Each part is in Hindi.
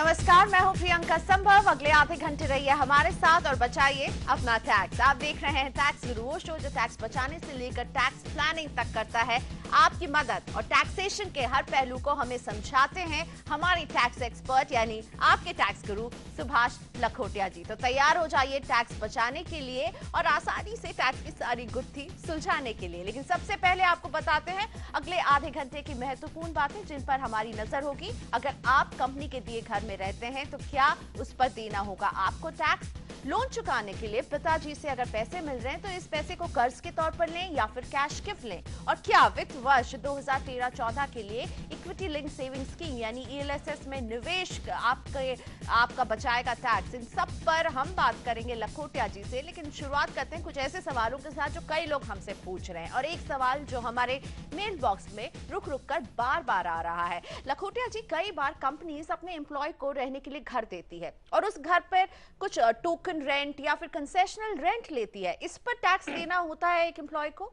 नमस्कार, मैं हूं प्रियंका संभव। अगले आधे घंटे रहिए हमारे साथ और बचाइए अपना टैक्स। आप देख रहे हैं टैक्स गुरु, वो शो जो टैक्स बचाने से लेकर टैक्स प्लानिंग तक करता है आपकी मदद और टैक्सेशन के हर पहलू को हमें समझाते हैं हमारी टैक्स एक्सपर्ट यानी आपके टैक्स गुरु सुभाष लखोटिया जी। तो तैयार हो जाइए टैक्स बचाने के लिए और आसानी से टैक्स की सारी गुत्थी सुलझाने के लिए। लेकिन सबसे पहले आपको बताते हैं अगले आधे घंटे की महत्वपूर्ण बातें जिन पर हमारी नजर होगी। अगर आप कंपनी के दिए घर में रहते हैं तो क्या उस पर देना होगा आपको टैक्स? लोन चुकाने के लिए पिताजी से अगर पैसे मिल रहे हैं तो इस पैसे को कर्ज के तौर पर लें या फिर कैश गिफ्ट लें? और क्या वित्त वर्ष 2013-14 के लिए इक्विटी लिंक सेविंग स्कीम यानी ईएलएसएस में निवेश आपका बचाएगा टैक्स? इन सब पर हम बात करेंगे लखोटिया जी से। लेकिन शुरुआत करते हैं कुछ ऐसे सवालों के साथ जो कई लोग हमसे पूछ रहे हैं और एक सवाल जो हमारे मेल बॉक्स में रुक रुक कर बार बार आ रहा है। लखोटिया जी, कई बार कंपनीज अपने एम्प्लॉय को रहने के लिए घर देती है और उस घर पर कुछ टोकन रेंट या फिर कंसेशनल रेंट लेती है, इस पर टैक्स देना होता है एक एम्प्लॉय को?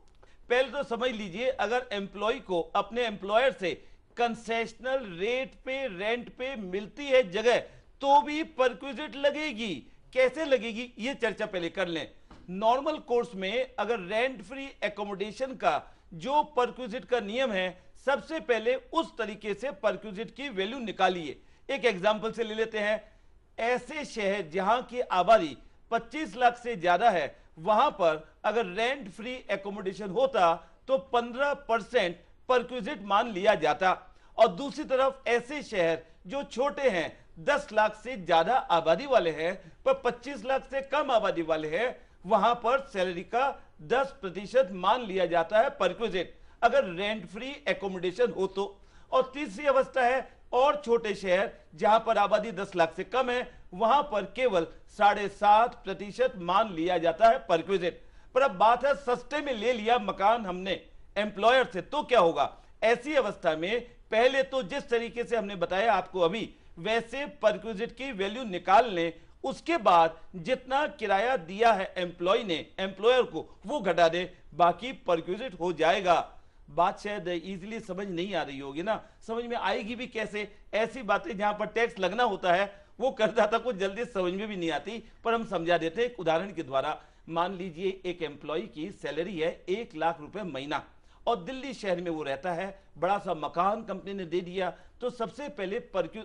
पहले तो समझ लीजिए, अगर एम्प्लॉय को अपने एम्प्लॉयर से कंसेशनल रेट पे रेंट पे मिलती है जगह तो भी परक्विजिट लगेगी। कैसे लगेगी ये चर्चा पहले कर लें। नॉर्मल कोर्स में अगर रेंट फ्री एकोमोडेशन का जो परक्विजिट का नियम है, सबसे पहले उस तरीके से परक्विजिट की वैल्यू निकालिए। एक एग्जांपल से ले लेते हैं। ऐसे शहर जहां की आबादी 25 लाख से ज्यादा है, वहां पर अगर रेंट फ्री एकोमोडेशन होता तो 15% परक्विजिट मान लिया जाता। और दूसरी तरफ ऐसे शहर जो छोटे हैं, 10 लाख से ज्यादा आबादी वाले हैं पर 25 लाख से कम आबादी वाले हैं, वहां पर सैलरी का 10% मान लिया जाता है परक्विजिट, अगर रेंट फ्री एकोमोडेशन हो तो। और तीसरी अवस्था है और छोटे शहर जहां पर आबादी 10 लाख से कम है, वहां पर केवल 7.5% मान लिया जाता है परक्विजिट। पर अब बात है सस्ते में ले लिया मकान हमने एम्प्लॉयर से, तो क्या होगा? ऐसी अवस्था में पहले तो जिस तरीके से हमने बताया आपको अभी, वैसे परक्विजिट की वैल्यू निकाल लें। उसके बाद जितना किराया दिया है एम्प्लॉय ने एम्प्लॉयर को वो घटा दे, बाकी परक्विजिट हो जाएगा। बात शायद इजीली समझ नहीं आ रही होगी ना, समझ में आएगी भी कैसे? ऐसी बातें जहां पर टैक्स लगना होता है वो करता था कुछ जल्दी समझ में भी नहीं आती, पर हम समझा देते हैं एक उदाहरण के द्वारा। मान लीजिए एक एम्प्लॉय की सैलरी है 1 लाख रुपए महीना और दिल्ली शहर में वो रहता है, बड़ा सा मकान कंपनी ने दे दिया, तो सबसे पहले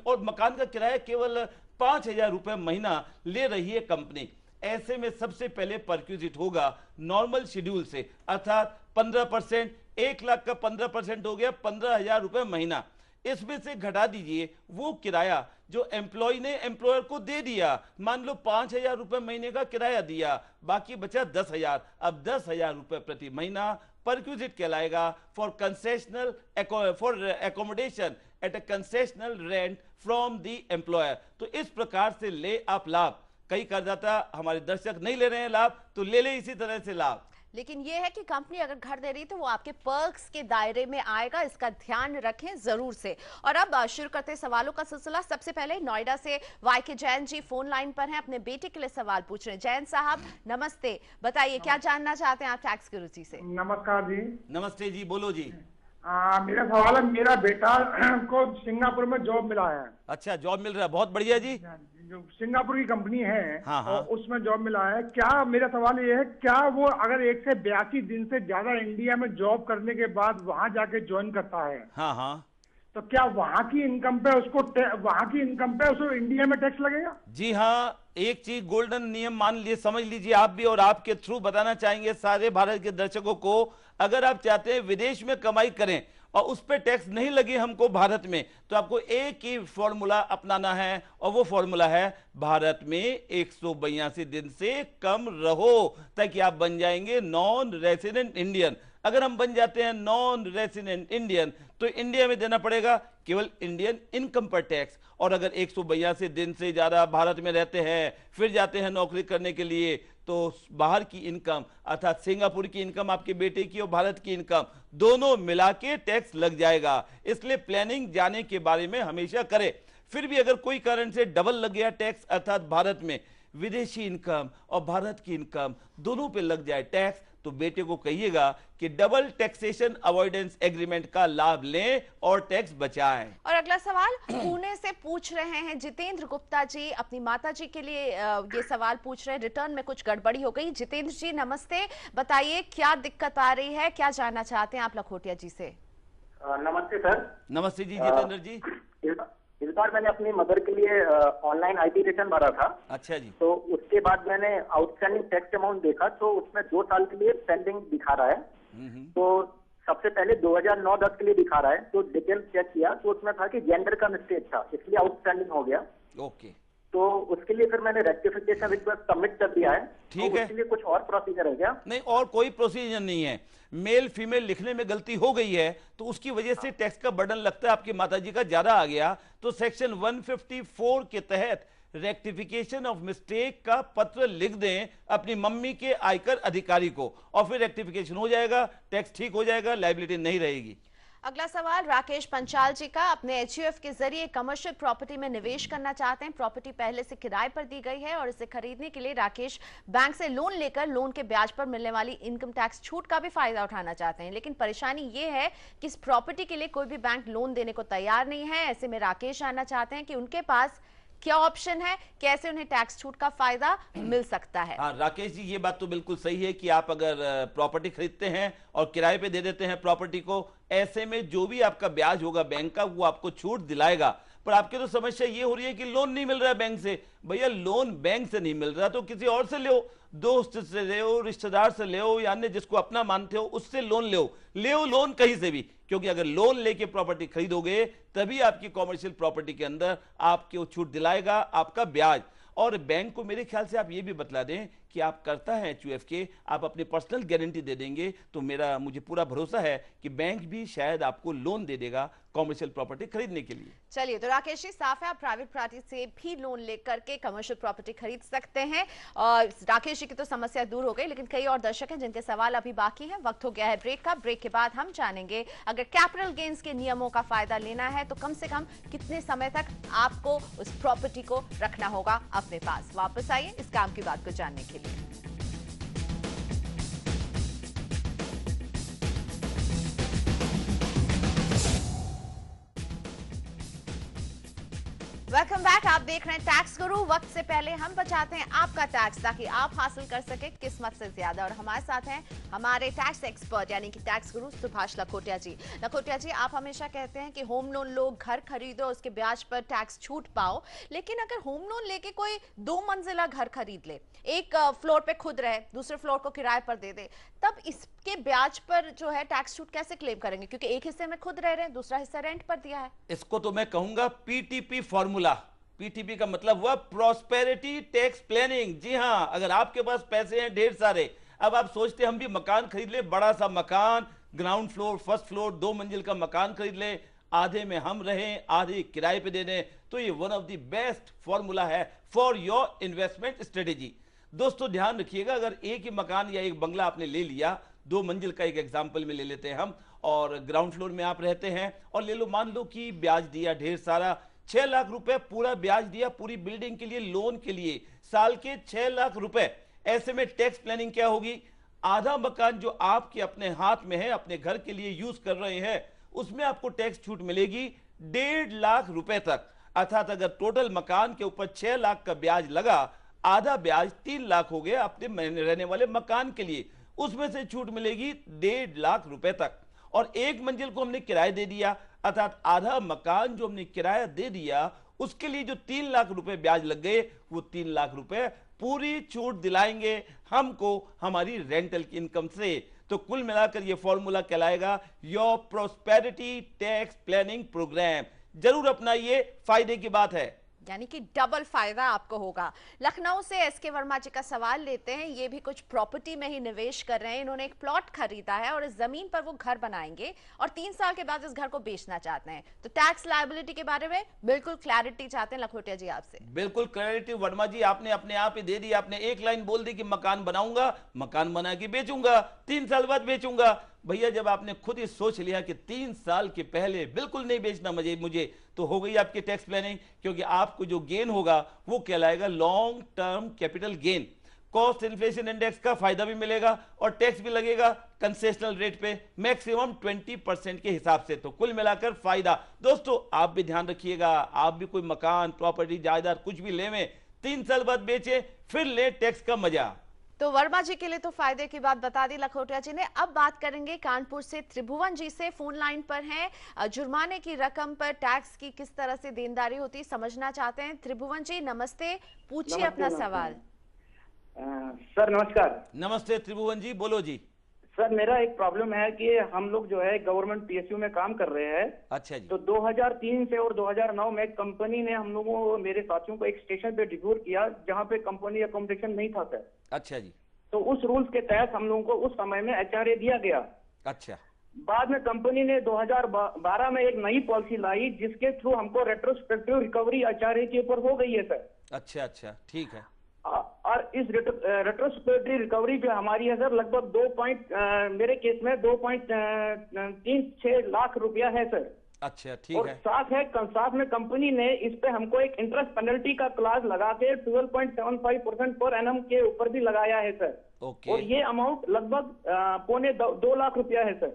और मकान का किराया केवल 5,000 रुपए महीना ले रही है कंपनी। ऐसे में सबसे पहले परक्विजिट होगा नॉर्मल शेड्यूल से, अर्थात 15%। 1 लाख का 15% हो गया 15,000 रुपए महीना। इसमें से घटा दीजिए वो किराया जो एम्प्लॉय ने एम्प्लॉयर को दे दिया। मान लो 5,000 रुपए महीने का किराया दिया, बाकी बचा 10,000। अब 10,000 रुपए प्रति महीना परक्विजिट कहलाएगा for concessional for accommodation at a concessional rent from the employer. तो इस प्रकार से ले आप लाभ। कई करदाता हमारे दर्शक नहीं ले रहे हैं लाभ, तो ले ले इसी तरह से लाभ। लेकिन यह है कि कंपनी अगर घर दे रही तो वो आपके पर्क्स के दायरे में आएगा, इसका ध्यान रखें जरूर से। और अब शुरू करते हैं सवालों का सिलसिला। सबसे पहले नोएडा से वाईके जैन जी फोन लाइन पर हैं, अपने बेटे के लिए सवाल पूछ रहे हैं। जैन साहब नमस्ते, बताइए क्या जानना चाहते हैं आप टैक्स गुरु जी से? नमस्कार जी। नमस्ते जी, बोलो जी। मेरा सवाल है, मेरा बेटा को सिंगापुर में जॉब मिला है। अच्छा, जॉब मिल रहा है, बहुत बढ़िया जी। जो सिंगापुर की कंपनी है, हाँ, हाँ। उसमें जॉब मिला है। क्या मेरा सवाल ये है, क्या वो अगर 1 से 82 दिन से ज्यादा इंडिया में जॉब करने के बाद वहां जाके ज्वाइन करता है, हाँ हाँ, तो क्या वहां की इनकम पे उसको इंडिया में टैक्स लगेगा? जी हाँ। एक चीज गोल्डन नियम मान लिए, समझ लीजिए आप भी, और आपके थ्रू बताना चाहेंगे सारे भारत के दर्शकों को। अगर आप चाहते हैं विदेश में कमाई करें और उस पर टैक्स नहीं लगे हमको भारत में, तो आपको एक ही फॉर्मूला अपनाना है और वो फॉर्मूला है भारत में 182 दिन से कम रहो, ताकि आप बन जाएंगे नॉन रेसिडेंट इंडियन। अगर हम बन जाते हैं नॉन रेसिडेंट इंडियन तो इंडिया में देना पड़ेगा केवल इंडियन इनकम पर टैक्स। और अगर 182 दिन से ज्यादा भारत में रहते हैं, फिर जाते हैं नौकरी करने के लिए, तो बाहर की इनकम अर्थात सिंगापुर की इनकम, आपके बेटे की और भारत की इनकम दोनों मिला के टैक्स लग जाएगा। इसलिए प्लानिंग जाने के बारे में हमेशा करें। फिर भी अगर कोई कारण से डबल लग गया टैक्स, अर्थात भारत में विदेशी इनकम और भारत की इनकम दोनों पे लग जाए टैक्स, तो बेटे को कहिएगा कि डबल टैक्सेशन अवॉइडेंस एग्रीमेंट का लाभ लें और टैक्स बचाएं। और अगला सवाल पुणे से पूछ रहे हैं जितेंद्र गुप्ता जी, अपनी माता जी के लिए ये सवाल पूछ रहे हैं। रिटर्न में कुछ गड़बड़ी हो गई। जितेंद्र जी नमस्ते, बताइए क्या दिक्कत आ रही है, क्या जानना चाहते हैं आप लखोटिया जी से? नमस्ते सर। नमस्ते जी जितेंद्र जी। इस बार मैंने अपनी मदर के लिए ऑनलाइन आईटी रिटर्न भरा था। अच्छा जी। तो उसके बाद मैंने आउटस्टैंडिंग टैक्स अमाउंट देखा तो उसमें 2 साल के लिए पेंडिंग दिखा रहा है। तो सबसे पहले 2009-10 के लिए दिखा रहा है, तो डिटेल चेक किया तो उसमें था कि जेंडर का मिस्टेक था, इसलिए आउटस्टैंडिंग हो गया। ओके। तो उसके लिए फिर मैंने रेक्टिफिकेशन रिक्वेस्ट सबमिट कर दिया है। ठीक तो है। उसके लिए कुछ और प्रोसीजर है क्या? नहीं, और कोई प्रोसीजर नहीं है। मेल फीमेल लिखने में गलती हो गई है तो उसकी वजह से टैक्स का बर्डन लगता है आपकी माताजी का ज्यादा आ गया, तो सेक्शन 154 के तहत रेक्टिफिकेशन ऑफ मिस्टेक का पत्र लिख दें अपनी मम्मी के आयकर अधिकारी को और फिर रेक्टिफिकेशन हो जाएगा, टैक्स ठीक हो जाएगा, लायबिलिटी नहीं रहेगी। अगला सवाल राकेश पंचाल जी का, अपने एचयूएफ के जरिए कमर्शियल प्रॉपर्टी में निवेश करना चाहते हैं। प्रॉपर्टी पहले से किराए पर दी गई है और इसे खरीदने के लिए राकेश बैंक से लोन लेकर लोन के ब्याज पर मिलने वाली इनकम टैक्स छूट का भी फायदा उठाना चाहते हैं। लेकिन परेशानी ये है कि इस प्रॉपर्टी के लिए कोई भी बैंक लोन देने को तैयार नहीं है। ऐसे में राकेश जानना चाहते हैं कि उनके पास क्या ऑप्शन है, कैसे उन्हें टैक्स छूट का फायदा मिल सकता है। हाँ राकेश जी, ये बात तो बिल्कुल सही है कि आप अगर प्रॉपर्टी खरीदते हैं और किराए पे दे देते हैं प्रॉपर्टी को, ऐसे में जो भी आपका ब्याज होगा बैंक का वो आपको छूट दिलाएगा। पर आपकी तो समस्या ये हो रही है कि लोन नहीं मिल रहा है बैंक से। भैया लोन बैंक से नहीं मिल रहा तो किसी और से लो, दोस्त से ले, रिश्तेदार से ले, या अन्य जिसको अपना मानते हो उससे लोन ले लोन कहीं से भी, क्योंकि अगर लोन लेके प्रॉपर्टी खरीदोगे तभी आपकी कॉमर्शियल प्रॉपर्टी के अंदर आपको छूट दिलाएगा आपका ब्याज। और बैंक को मेरे ख्याल से आप ये भी बतला दें कि आप करता है एचयूएफ के, आप अपनी पर्सनल गारंटी दे देंगे तो मुझे पूरा भरोसा है कि बैंक भी शायद आपको लोन दे देगा कॉमर्शियल प्रॉपर्टी खरीदने के लिए। चलिए, तो राकेश जी साफ है, आप प्राइवेट पार्टी से भी लोन लेकर के कमर्शियल प्रॉपर्टी खरीद सकते हैं। और राकेश जी की तो समस्या दूर हो गई, लेकिन कई और दर्शक हैं जिनके सवाल अभी बाकी हैं। वक्त हो गया है ब्रेक का। ब्रेक के बाद हम जानेंगे अगर कैपिटल गेन्स के नियमों का फायदा लेना है तो कम से कम कितने समय तक आपको उस प्रॉपर्टी को रखना होगा अपने पास। वापस आइए इस काम की बात को जानने के लिए। Welcome back. आप देख रहे हैं टैक्स गुरु। वक्त से पहले हम बचाते हैं आपका टैक्स ताकि आप हासिल कर सके किस्मत से ज्यादा। और हमारे साथ हैं हमारे टैक्स एक्सपर्ट यानी कि टैक्स गुरु सुभाष लखोटिया जी। लखोटिया जी, आप हमेशा कहते हैं कि होम लोन लो, घर खरीदो, उसके ब्याज पर टैक्स छूट पाओ। लेकिन अगर होम लोन लेके कोई 2 मंजिला घर खरीद ले, एक फ्लोर पे खुद रहे, दूसरे फ्लोर को किराए पर दे दे, तब इसके ब्याज पर जो है टैक्स छूट कैसे क्लेम करेंगे? क्योंकि एक हिस्से में खुद रह रहे हैं, दूसरा हिस्सा रेंट पर दिया है। इसको तो मैं कहूंगा पीटीपी फॉर्मूला। पीटीपी का मतलब हुआ प्रॉस्पेरिटी टैक्स प्लानिंग। जी हां, अगर आपके पास पैसे हैं ढेर सारे, अब आप सोचते हम भी मकान खरीद ले, बड़ा सा मकान, ग्राउंड फ्लोर, फर्स्ट फ्लोर, 2 मंजिल का मकान खरीद ले, आधे में हम रहें, आधे किराए पे दे दें, तो ये one of the best formula है फॉर योर इन्वेस्टमेंट स्ट्रेटेजी। दोस्तों ध्यान रखिएगा, अगर एक ही मकान या एक बंगला आपने ले लिया, 2 मंजिल का एक एग्जाम्पल में ले लेते हैं हम, और ग्राउंड फ्लोर में आप रहते हैं, और ले लो मान लो कि ब्याज दिया ढेर सारा, 6 लाख रुपए पूरा ब्याज दिया पूरी बिल्डिंग के लिए, लोन के लिए, साल के 6 लाख रुपए। ऐसे में टैक्स प्लानिंग क्या होगी? आधा मकान जो आपके अपने हाथ में है, अपने घर के लिए यूज कर रहे हैं, उसमें आपको टैक्स छूट मिलेगी 1.5 लाख रुपए तक। अर्थात अगर टोटल मकान के ऊपर 6 लाख का ब्याज लगा, आधा ब्याज 3 लाख हो गया अपने रहने वाले मकान के लिए, उसमें से छूट मिलेगी 1.5 लाख रुपए तक। और एक मंजिल को हमने किराया दे दिया, अर्थात आधा मकान जो हमने किराया दे दिया, उसके लिए जो 3 लाख रुपए ब्याज लग गए, वो 3 लाख रुपए पूरी छूट दिलाएंगे हमको हमारी रेंटल की इनकम से। तो कुल मिलाकर ये फॉर्मूला कहलाएगा your prosperity tax planning program. जरूर अपनाइए, फायदे की बात है, यानी कि डबल फायदा आपको होगा। लखनऊ से एसके वर्मा जी का सवाल लेते हैं। ये भी कुछ प्रॉपर्टी में ही निवेश कर रहे हैं। इन्होंने एक प्लॉट खरीदा है और इस जमीन पर वो घर बनाएंगे और 3 साल के बाद इस घर को बेचना चाहते हैं। तो टैक्स लायबिलिटी के बारे में बिल्कुल क्लैरिटी चाहते हैं लखोटिया जी आपसे। बिल्कुल क्लैरिटी वर्मा जी, आपने अपने आप ही दे दी। आपने एक लाइन बोल दी कि मकान बनाऊंगा, मकान बना के बेचूंगा, 3 साल बाद बेचूंगा। भैया जब आपने खुद ही सोच लिया कि 3 साल के पहले बिल्कुल नहीं बेचना मुझे, तो हो गई आपकी टैक्स प्लानिंग, क्योंकि आपको जो गेन होगा वो कहलाएगा long term capital gain. Cost inflation index का फायदा भी मिलेगा और टैक्स भी लगेगा कंसेशनल रेट पे मैक्सिमम 20% के हिसाब से। तो कुल मिलाकर फायदा। दोस्तों आप भी ध्यान रखिएगा, आप भी कोई मकान, प्रॉपर्टी, जायदाद कुछ भी लेवें, 3 साल बाद बेचे, फिर ले टैक्स का मजा। तो वर्मा जी के लिए तो फायदे की बात बता दी लखोटिया जी ने। अब बात करेंगे कानपुर से त्रिभुवन जी से, फोन लाइन पर हैं। जुर्माने की रकम पर टैक्स की किस तरह से देनदारी होती है समझना चाहते हैं। त्रिभुवन जी नमस्ते, पूछिए अपना सवाल। सर नमस्कार। नमस्ते त्रिभुवन जी, बोलो जी। सर मेरा एक प्रॉब्लम है कि हम लोग जो है गवर्नमेंट पीएसयू में काम कर रहे हैं। अच्छा जी। तो 2003 से और 2009 में कंपनी ने हम लोगों, मेरे साथियों को एक स्टेशन पे डिप्यूट किया जहां पे कंपनी अकोमोडेशन नहीं था सर। अच्छा जी। तो उस रूल्स के तहत हम लोगों को उस समय में एचआरए दिया गया। अच्छा। बाद में कंपनी ने 2012 में एक नई पॉलिसी लाई जिसके थ्रू हमको रेट्रोस्पेक्टिव रिकवरी एचआरए के ऊपर हो गई है सर। अच्छा अच्छा, ठीक है। और इस रेट्रोस्पेक्टिव रिकवरी जो हमारी है सर लगभग मेरे केस में 2.36 लाख रुपया है सर। अच्छा ठीक और है। साथ में कंपनी ने इस पे हमको एक इंटरेस्ट पेनल्टी का क्लास लगा के 12.75% पर एनम के ऊपर भी लगाया है सर। ओके। और ये अमाउंट लगभग 2.25 लाख रुपया है सर।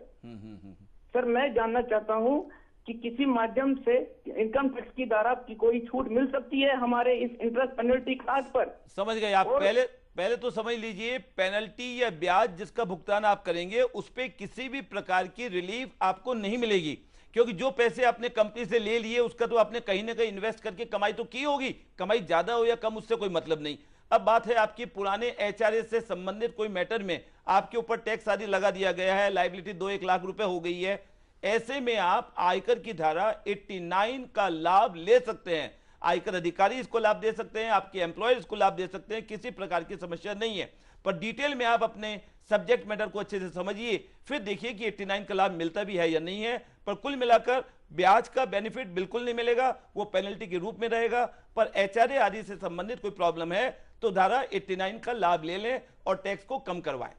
सर मैं जानना चाहता हूँ कि किसी माध्यम से इनकम टैक्स की धारा की कोई छूट मिल सकती है हमारे इस इंटरेस्ट पेनल्टी क्लास पर। समझ गए आप। पहले तो समझ लीजिए, पेनल्टी या ब्याज जिसका भुगतान आप करेंगे उस पे किसी भी प्रकार की रिलीफ आपको नहीं मिलेगी, क्योंकि जो पैसे आपने कंपनी से ले लिए उसका तो आपने कहीं ना कहीं इन्वेस्ट करके कमाई तो की होगी। कमाई ज्यादा हो या कम उससे कोई मतलब नहीं। अब बात है आपकी पुराने एचआरए से संबंधित कोई मैटर में आपके ऊपर टैक्स आदि लगा दिया गया है, लायबिलिटी 2-1 लाख रुपए हो गई है। ऐसे में आप आयकर की धारा 89 का लाभ ले सकते हैं। आयकर अधिकारी इसको लाभ दे सकते हैं, आपके एम्प्लॉयर इसको लाभ दे सकते हैं, किसी प्रकार की समस्या नहीं है। पर डिटेल में आप अपने सब्जेक्ट मैटर को अच्छे से समझिए, फिर देखिए कि 89 का लाभ मिलता भी है या नहीं है। पर कुल मिलाकर ब्याज का बेनिफिट बिल्कुल नहीं मिलेगा, वो पेनल्टी के रूप में रहेगा। पर एचआरए आदि से संबंधित कोई प्रॉब्लम है तो धारा 89 का लाभ ले लें और टैक्स को कम करवाएं।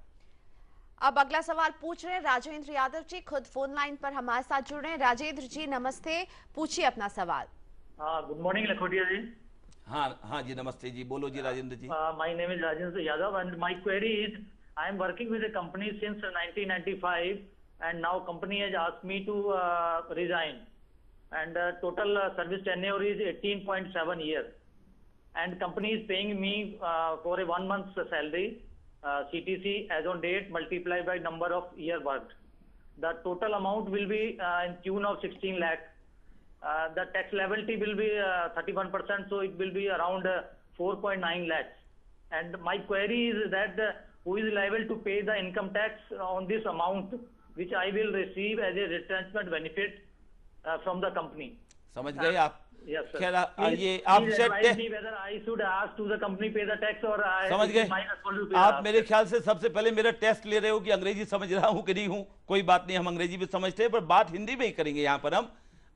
अब अगला सवाल पूछ रहे हैं राजेंद्र यादव जी, खुद फोन लाइन पर हमारे साथ जुड़ रहे हैं। राजेंद्र जी नमस्ते, पूछिए अपना सवाल। Good morning Lakhotia ji. हाँ जी नमस्ते जी, बोलो जी Rajendra ji. My name is Rajendra Yadav and my query is I am working with a company since 1995 and now company has asked me to resign and total service tenure is 18.7 years and company is paying me for a 1 month's salary CTC as on date multiplied by number of year worked. The total amount will be in tune of 16 lakh. The tax liability will be 31%, so it will be around 4.9 lakhs. And my query is that who is liable to pay the income tax on this amount, which I will receive as a retrenchment benefit from the company. समझ गए आप? Yes, sir. खैर ये Please आप advise me whether I should ask to the company pay the tax or I समझ गए my responsibility to pay आप। the मेरे tax. ख्याल से सबसे पहले मेरा टेस्ट ले रहे हो कि अंग्रेजी समझ रहा हूं कि नहीं हूं। कोई बात नहीं, हम अंग्रेजी भी समझते हैं, पर बात हिंदी में ही करेंगे। यहां पर हम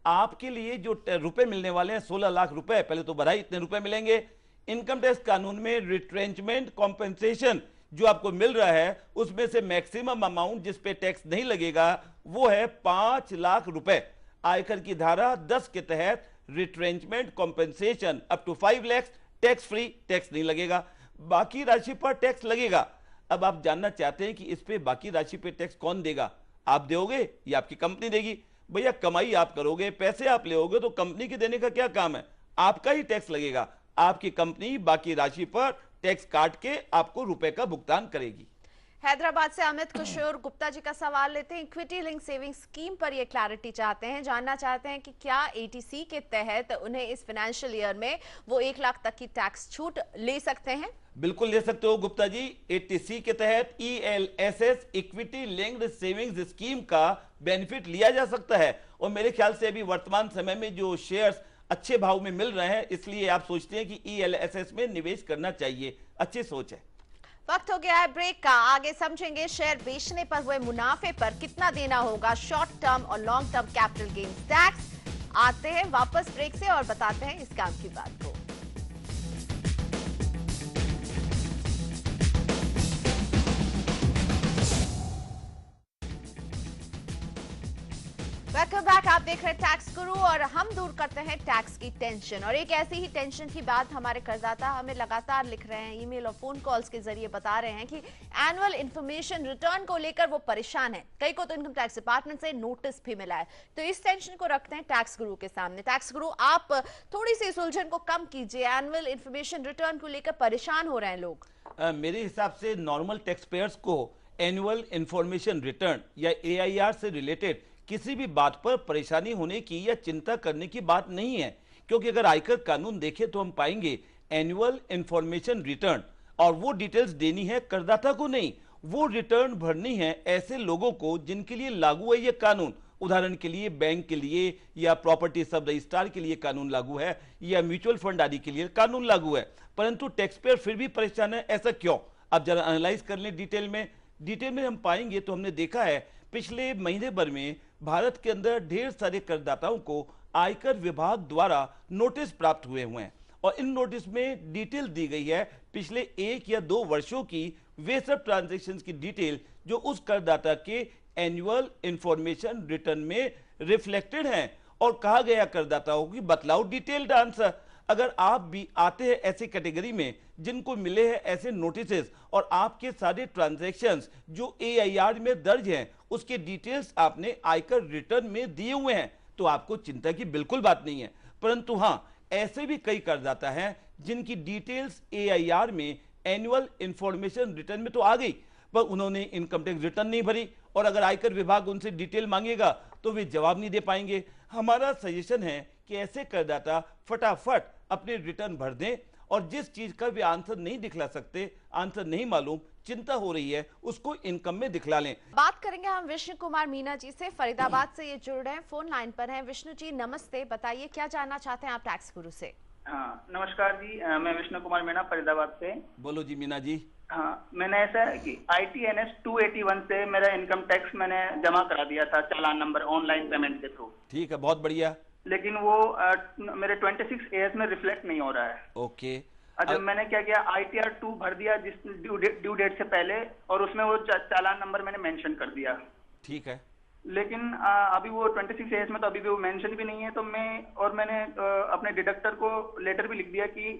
आपके लिए जो रुपए मिलने वाले हैं 16 लाख रुपए, पहले तो बधाई, इतने रुपए मिलेंगे। इनकम टैक्स कानून में रिट्रेंचमेंट कॉम्पेंसेशन जो आपको मिल रहा है उसमें से मैक्सिमम अमाउंट जिस पे टैक्स नहीं लगेगा वो है 5 लाख रुपए। आयकर की धारा 10 के तहत retrenchment compensation up to 5 lakh tax free, tax नहीं लगेगा। बाकी राशि पर टैक्स लगेगा। अब आप जानना चाहते हैं कि इस पे बाकी राशि पे टैक्स कौन देगा? आप दोगे या आपकी कंपनी देगी? भैया कमाई आप करोगे, पैसे आप लेओगे तो कंपनी के देने का क्या काम है? आपका ही टैक्स लगेगा। आपकी कंपनी बाकी राशि पर टैक्स काट के आपको रुपए का भुगतान करेगी। हैदराबाद से अमित किशोर गुप्ता जी का सवाल लेते हैं। इक्विटी लिंक सेविंग स्कीम पर ये क्लैरिटी चाहते हैं, जानना चाहते हैं कि क्या एटीसी के तहत उन्हें इस फाइनेंशियल ईयर में वो 1 लाख तक की टैक्स छूट ले सकते हैं? बिल्कुल ले सकते हो गुप्ता जी। एटीसी के तहत ELSS equity linked savings scheme का बेनिफिट लिया जा सकता है। और मेरे ख्याल से अभी वर्तमान समय में जो शेयर्स अच्छे भाव में मिल रहे हैं, इसलिए आप सोचते हैं कि ELSS में निवेश करना चाहिए। अच्छी सोच है। वक्त हो गया है ब्रेक का। आगे समझेंगे शेयर बेचने पर हुए मुनाफे पर कितना देना होगा शॉर्ट टर्म और long term capital gains tax. आते हैं वापस ब्रेक से और बताते हैं इस काम की बात को। Welcome back. आप देख रहे हैं टैक्स गुरु और हम दूर करते हैं टैक्स की टेंशन। और एक ऐसी ही टेंशन की बात हमारे करदाता हमें लगातार लिख रहे हैं, ईमेल और फोन कॉल्स के जरिए बता रहे हैं कि एनुअल इंफॉर्मेशन रिटर्न को लेकर वो परेशान है। कई को तो इनकम टैक्स डिपार्टमेंट से नोटिस भी मिला है। तो इस टेंशन को रखते हैं टैक्स गुरु के सामने। टैक्स गुरु, आप थोड़ी सी इस उलझन को कम कीजिए। एनुअल इंफॉर्मेशन रिटर्न को लेकर परेशान हो रहे हैं लोग। मेरे हिसाब से नॉर्मल टैक्स पेयर्स को एनुअल इंफॉर्मेशन रिटर्न या AIR से रिलेटेड किसी भी बात पर परेशानी होने की या चिंता करने की बात नहीं है, क्योंकि अगर आयकर कानून देखें तो हम पाएंगे एनुअल इंफॉर्मेशन रिटर्न और वो डिटेल्स देनी है करदाता को नहीं, वो रिटर्न भरनी है ऐसे लोगों को जिनके लिए लागू है ये कानून। उदाहरण के लिए बैंक के लिए या प्रॉपर्टी सब रजिस्ट्रार के लिए कानून लागू है या म्यूचुअल फंड आदि के लिए कानून लागू है, परंतु टैक्स पेयर फिर भी परेशान है। ऐसा क्यों? अब जरा एनालाइज कर लें डिटेल में हम पाएंगे तो हमने देखा है पिछले महीने भर में भारत के अंदर ढेर सारे करदाताओं को आयकर विभाग द्वारा नोटिस प्राप्त हुए हैं और इन नोटिस में डिटेल दी गई है पिछले 1 या 2 वर्षों की वे सब ट्रांजैक्शंस की डिटेल जो उस करदाता के एनुअल इंफॉर्मेशन रिटर्न में रिफ्लेक्टेड हैं और कहा गया करदाताओं की बतलाओ डिटेल्ड आंसर। अगर आप भी आते हैं ऐसी कैटेगरी में जिनको मिले हैं ऐसे नोटिसेस और आपके सारे ट्रांजैक्शंस जो AIR में दर्ज हैं उसके डिटेल्स आपने आयकर रिटर्न में दिए हुए हैं तो आपको चिंता की बिल्कुल बात नहीं है। परंतु हां, ऐसे भी कई करदाता हैं जिनकी डिटेल्स AIR में एनुअल इंफॉर्मेशन रिटर्न में तो आ गई पर उन्होंने इनकम टैक्स रिटर्न नहीं भरी और अगर आयकर विभाग उनसे डिटेल मांगेगा तो वे जवाब नहीं दे पाएंगे। हमारा सजेशन है कि ऐसे करदाता फटाफट अपने रिटर्न भर दें और जिस चीज का भी आंसर नहीं दिखला सकते, आंसर नहीं मालूम, चिंता हो रही है, उसको इनकम में दिखला लें। बात करेंगे हम विष्णु कुमार मीना जी से, फरीदाबाद से ये जुड़ रहे हैं, फोन लाइन पर हैं। विष्णु जी नमस्ते, बताइए क्या जानना चाहते हैं आप टैक्स गुरु से। हाँ नमस्कार जी, मैं विष्णु कुमार मीना फरीदाबाद से। बोलो जी मीना जी। हाँ, मैंने ऐसा है कि ITNS 281 से मेरा इनकम टैक्स मैंने जमा करा दिया था चालान नंबर ऑनलाइन पेमेंट के थ्रू। ठीक है, बहुत बढ़िया। लेकिन वो मेरे 26 AS में रिफ्लेक्ट नहीं हो रहा है। ओके। जब मैंने क्या किया, ITR 2 भर दिया जिस ड्यू डेट से पहले और उसमें वो चालान नंबर मैंने मेंशन कर दिया। ठीक है। लेकिन अभी वो 26 AS में तो अभी भी वो मेंशन भी नहीं है। तो मैंने अपने डिडक्टर को लेटर भी लिख दिया कि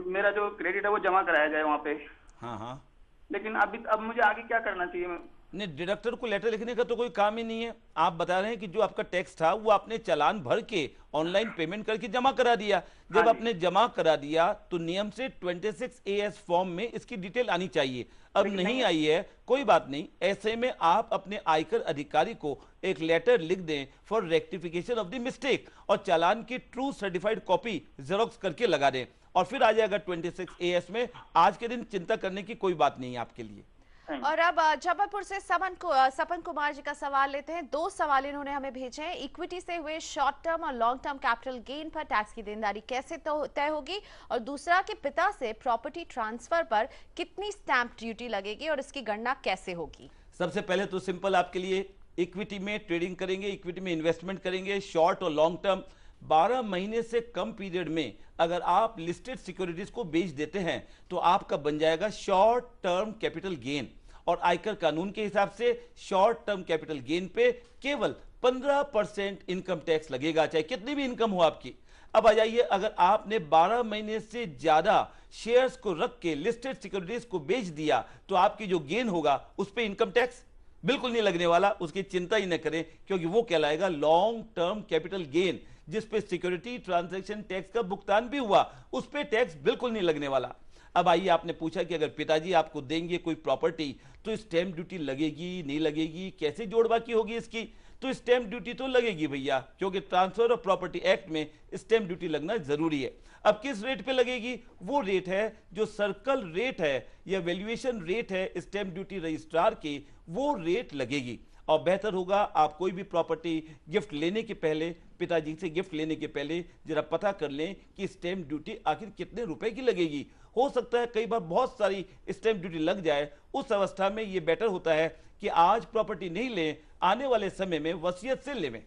मेरा जो क्रेडिट है वो जमा कराया जाए वहाँ पे। हाँ। लेकिन अब मुझे आगे क्या करना चाहिए? नहीं, डिडक्टर को लेटर लिखने का तो कोई काम ही नहीं है। आप बता रहे हैं कि जो आपका टैक्स था वो आपने चालान भर के ऑनलाइन पेमेंट करके जमा करा दिया। जब आपने जमा करा दिया तो नियम से 26 AS फॉर्म में इसकी डिटेल आनी चाहिए। अब नहीं आई है, कोई बात नहीं। ऐसे में आप अपने आयकर अधिकारी को एक लेटर लिख दें for rectification of the mistake और चालान की ट्रू सर्टिफाइड कॉपी जेरोक्स करके लगा दें और फिर आ जाएगा 26 AS में। आज के दिन चिंता करने की कोई बात नहीं है आपके लिए। और अब जबलपुर से सपन कुमार जी का सवाल लेते हैं। 2 सवाल इन्होंने हमें भेजे हैं। इक्विटी से हुए शॉर्ट टर्म और लॉन्ग टर्म कैपिटल गेन पर टैक्स की देनदारी कैसे तय होगी, और दूसरा कि पिता से प्रॉपर्टी ट्रांसफर पर कितनी स्टैंप ड्यूटी लगेगी और इसकी गणना कैसे होगी। सबसे पहले तो सिंपल आपके लिए, इक्विटी में ट्रेडिंग करेंगे, इक्विटी में इन्वेस्टमेंट करेंगे, शॉर्ट और लॉन्ग टर्म 12 महीने से कम पीरियड में अगर आप लिस्टेड सिक्योरिटीज को बेच देते हैं तो आपका बन जाएगा शॉर्ट टर्म कैपिटल गेन और आयकर कानून के हिसाब से शॉर्ट टर्म कैपिटल गेन पे केवल 15% इनकम टैक्स लगेगा, चाहे कितनी भी इनकम हो आपकी। अब आ जाइए, अगर आपने 12 महीने से ज्यादा शेयर्स को रख के लिस्टेड सिक्योरिटीज को बेच दिया तो आपकी जो गेन होगा उस पर इनकम टैक्स बिल्कुल नहीं लगने वाला, उसकी चिंता ही न करें, क्योंकि वो कहलाएगा लॉन्ग टर्म कैपिटल गेन, जिस पे सिक्योरिटी ट्रांजैक्शन टैक्स का भुगतान भी हुआ, उस पे टैक्स बिल्कुल नहीं लगने वाला। अब आइए, आपने पूछा कि अगर पिताजी आपको देंगे कोई प्रॉपर्टी तो स्टैंप ड्यूटी लगेगी नहीं लगेगी, कैसे जोड़बाकी होगी इसकी? तो स्टैंप ड्यूटी तो लगेगी भैया, क्योंकि ट्रांसफर ऑफ प्रॉपर्टी एक्ट में स्टैंप ड्यूटी लगना जरूरी है। अब किस रेट पे लगेगी? वो रेट है जो सर्कल रेट है या वैल्यूएशन रेट है स्टैंप ड्यूटी रजिस्ट्रार के, वो रेट लगेगी। और बेहतर होगा आप कोई भी प्रॉपर्टी गिफ्ट लेने के पहले, पिताजी से गिफ्ट लेने के पहले जरा पता कर लें कि स्टैंप ड्यूटी आखिर कितने रुपए की लगेगी। हो सकता है कई बार बहुत सारी स्टैंप ड्यूटी लग जाए, उस अवस्था में ये बेटर होता है कि आज प्रॉपर्टी नहीं लें, आने वाले समय में वसीयत से लें।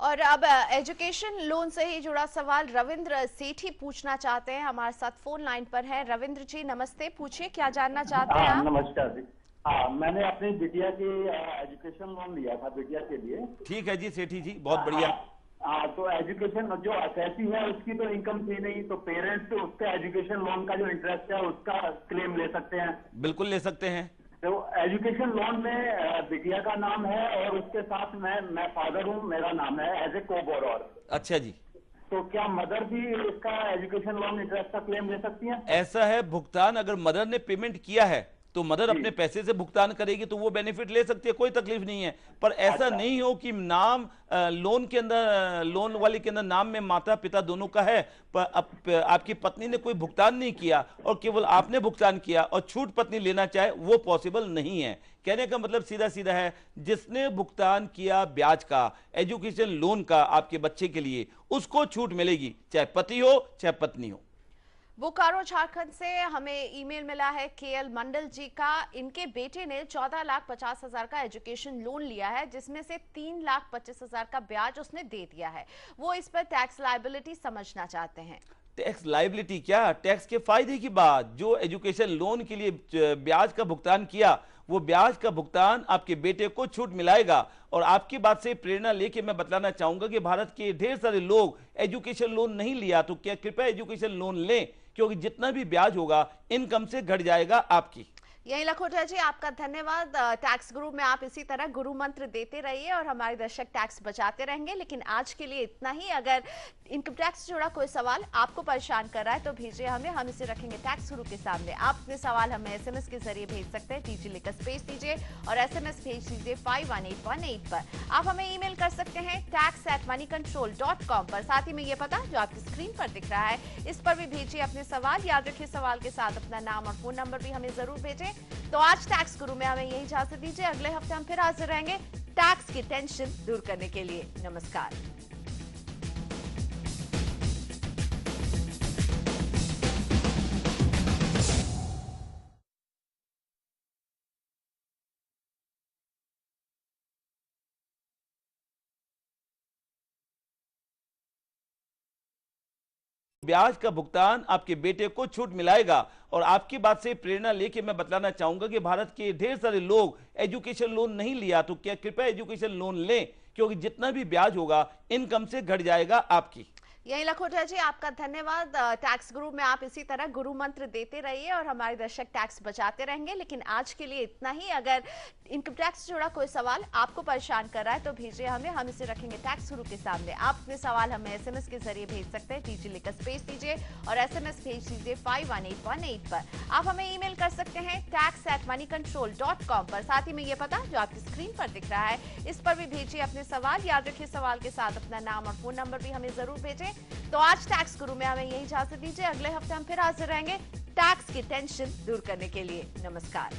और अब एजुकेशन लोन से ही जुड़ा सवाल रविंद्र सेठी पूछना चाहते हैं, हमारे साथ फोन लाइन पर है। रविंद्र जी नमस्ते, पूछिए क्या जानना चाहते हैं आप? नमस्कार जी। हाँ, मैंने अपनी बिटिया की एजुकेशन लोन लिया था बिटिया के लिए। ठीक है जी सेठी जी, बहुत बढ़िया। हाँ, तो एजुकेशन जो असेसी है उसकी तो इनकम थी नहीं, तो पेरेंट्स तो उसका एजुकेशन लोन का जो इंटरेस्ट है उसका क्लेम ले सकते हैं। बिल्कुल ले सकते हैं। तो एजुकेशन लोन में बिटिया का नाम है और उसके साथ मैं फादर हूँ, मेरा नाम है एज ए को बोरोर। अच्छा जी, तो क्या मदर भी इसका एजुकेशन लोन इंटरेस्ट का क्लेम ले सकती हैं? ऐसा है, भुगतान अगर मदर ने पेमेंट किया है तो मदर अपने पैसे से भुगतान करेगी तो वो बेनिफिट ले सकती है, कोई तकलीफ नहीं है। पर ऐसा नहीं हो कि नाम लोन के अंदर, लोन वाले के अंदर नाम में माता पिता दोनों का है, पर आपकी पत्नी ने कोई भुगतान नहीं किया और केवल आपने भुगतान किया और छूट पत्नी लेना चाहे, वो पॉसिबल नहीं है। कहने का मतलब सीधा सीधा है, जिसने भुगतान किया ब्याज का, एजुकेशन लोन का आपके बच्चे के लिए, उसको छूट मिलेगी, चाहे पति हो चाहे पत्नी हो। बोकारो झारखंड से हमें ईमेल मिला है केएल मंडल जी का। इनके बेटे ने 14,50,000 का एजुकेशन लोन लिया है, जिसमें से 3,25,000 का ब्याज उसने दे दिया है। वो इस पर टैक्स लायबिलिटी समझना चाहते हैं। टैक्स लायबिलिटी क्या, टैक्स के फायदे की बात। जो एजुकेशन लोन के लिए ब्याज का भुगतान किया, वो ब्याज का भुगतान आपके बेटे को छूट मिलाएगा। और आपकी बात से प्रेरणा लेके मैं बतलाना चाहूंगा कि भारत के ढेर सारे लोग एजुकेशन लोन नहीं लिया, तो क्या कृपया एजुकेशन लोन लें, क्योंकि जितना भी ब्याज होगा इनकम से घट जाएगा आपकी। यही लखोटिया जी, आपका धन्यवाद। टैक्स गुरु में आप इसी तरह गुरु मंत्र देते रहिए और हमारे दर्शक टैक्स बचाते रहेंगे। लेकिन आज के लिए इतना ही। अगर इनकम टैक्स से जुड़ा कोई सवाल आपको परेशान कर रहा है तो भेजिए हमें, हम इसे रखेंगे टैक्स गुरु के सामने। आप अपने सवाल हमें एसएमएस के जरिए भेज सकते हैं, टीजी लिखकर स्पेस दीजिए और एसएमएस भेज दीजिए 51818 पर। आप हमें ईमेल कर सकते हैं tax@moneycontrol.com पर। साथ ही में ये पता जो आपकी स्क्रीन पर दिख रहा है, इस पर भी भेजिए अपने सवाल। याद रखिए सवाल के साथ अपना नाम और फोन नंबर भी हमें जरूर भेजें। तो आज टैक्स गुरु में हमें यही इजाजत दीजिए। अगले हफ्ते हम फिर हाजिर रहेंगे टैक्स की टेंशन दूर करने के लिए। नमस्कार। ब्याज का भुगतान आपके बेटे को छूट मिलाएगा। और आपकी बात से प्रेरणा लेके मैं बतलाना चाहूंगा कि भारत के ढेर सारे लोग एजुकेशन लोन नहीं लिया, तो क्या कृपया एजुकेशन लोन लें, क्योंकि जितना भी ब्याज होगा इनकम से घट जाएगा आपकी। यही लखोटिया जी, आपका धन्यवाद। टैक्स गुरु में आप इसी तरह गुरु मंत्र देते रहिए और हमारे दर्शक टैक्स बचाते रहेंगे। लेकिन आज के लिए इतना ही। अगर इनकम टैक्स से जुड़ा कोई सवाल आपको परेशान कर रहा है तो भेजिए हमें, हम इसे रखेंगे टैक्स गुरु के सामने। आप अपने सवाल हमें एसएमएस के जरिए भेज सकते हैं, टीजी लिखकर स्पेस दीजिए और एसएमएस भेज दीजिए 51818 पर। आप हमें ईमेल कर सकते हैं tax@moneycontrol.com पर। साथ ही में ये पता जो आपकी स्क्रीन पर दिख रहा है, इस पर भी भेजिए अपने सवाल। याद रखिए सवाल के साथ अपना नाम और फोन नंबर भी हमें जरूर भेजें। तो आज टैक्स गुरु में हमें यही इजाजत दीजिए। अगले हफ्ते हम फिर हाजिर रहेंगे टैक्स की टेंशन दूर करने के लिए। नमस्कार।